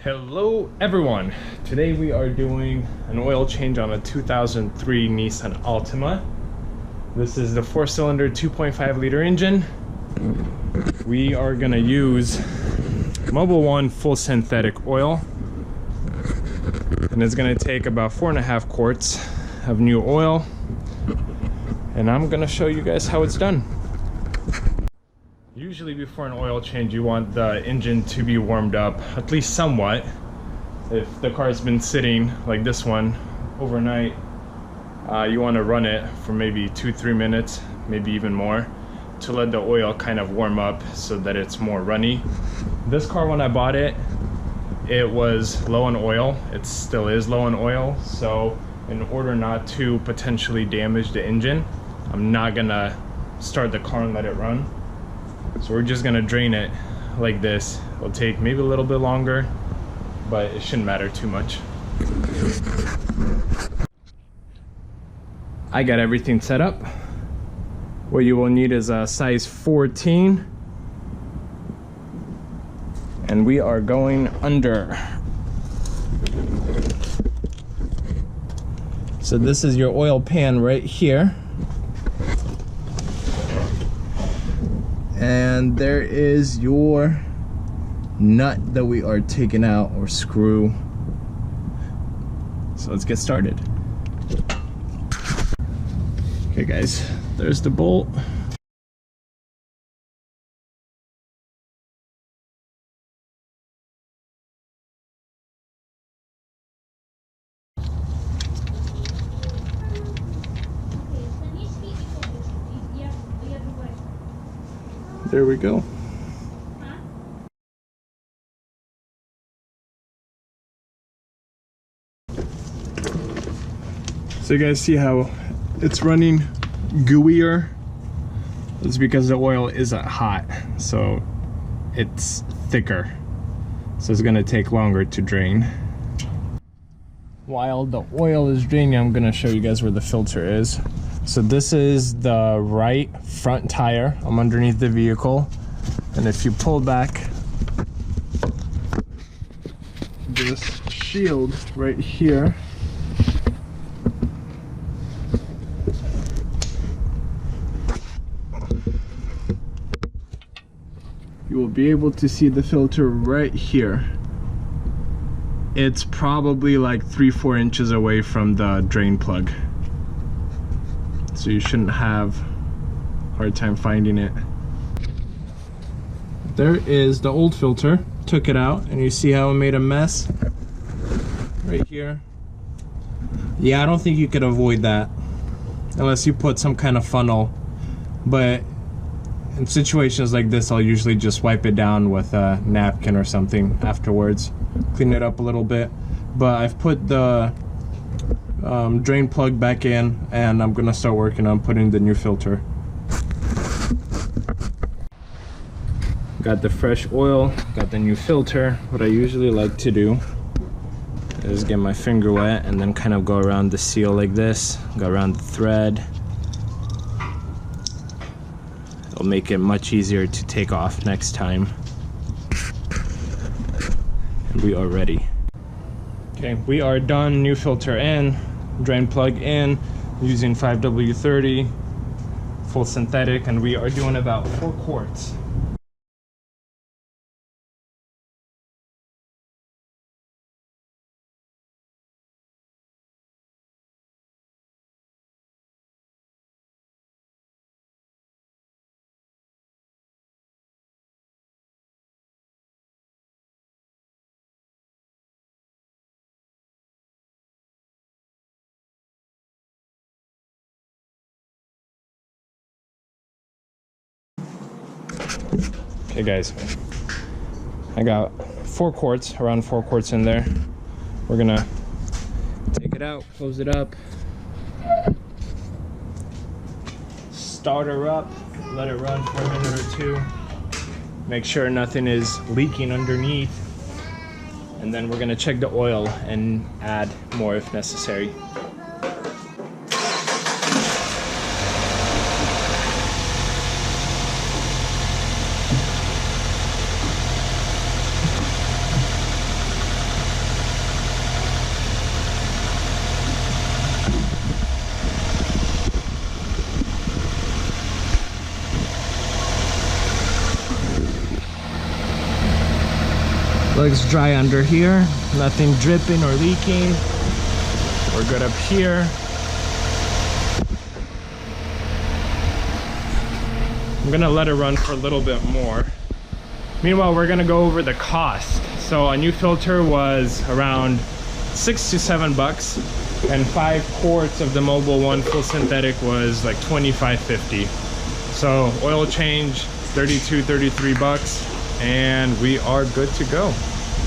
Hello everyone! Today we are doing an oil change on a 2003 Nissan Altima. This is the 4-cylinder 2.5 liter engine. We are gonna use Mobil1 full synthetic oil, and it's gonna take about 4.5 quarts of new oil, and I'm gonna show you guys how it's done. Usually before an oil change you want the engine to be warmed up at least somewhat. If the car's been sitting like this one overnight, you want to run it for maybe 2-3 minutes, maybe even more, to let the oil kind of warm up so that it's more runny. This car, when I bought it, it was low on oil. It still is low on oil, so in order not to potentially damage the engine, I'm not gonna start the car and let it run. So we're just gonna drain it like this. It'll take maybe a little bit longer, but it shouldn't matter too much. I got everything set up. What you will need is a size 14. And we are going under. So this is your oil pan right here. And there is your nut that we are taking out, or screw. So let's get started. Okay guys, there's the bolt. There we go. So you guys see how it's running gooier? It's because the oil isn't hot, so it's thicker. So it's gonna take longer to drain. While the oil is draining, I'm gonna show you guys where the filter is. So this is the right front tire. I'm underneath the vehicle, and if you pull back this shield right here, you will be able to see the filter right here. It's probably like 3-4 inches away from the drain plug, so you shouldn't have a hard time finding it. There is the old filter. Took it out, and you see how it made a mess right here. Yeah, I don't think you could avoid that unless you put some kind of funnel, but in situations like this I'll usually just wipe it down with a napkin or something afterwards, clean it up a little bit. But I've put the drain plug back in, and I'm gonna start working on putting the new filter. Got the fresh oil, got the new filter. What I usually like to do is get my finger wet and then kind of go around the seal like this, go around the thread. It'll make it much easier to take off next time. And we are ready. Okay, we are done. New filter in, drain plug in, using 5W30 full synthetic, and we are doing about 4 quarts. Okay guys, I got 4 quarts, around 4 quarts in there. We're gonna take it out, close it up, start her up, let it run for a minute or two, make sure nothing is leaking underneath, and then we're gonna check the oil and add more if necessary. Looks dry under here, nothing dripping or leaking. We're good up here. I'm gonna let it run for a little bit more. Meanwhile, we're gonna go over the cost. So a new filter was around $6 to $7, and 5 quarts of the Mobil1 full synthetic was like $25.50. So oil change, $32, $33, and we are good to go.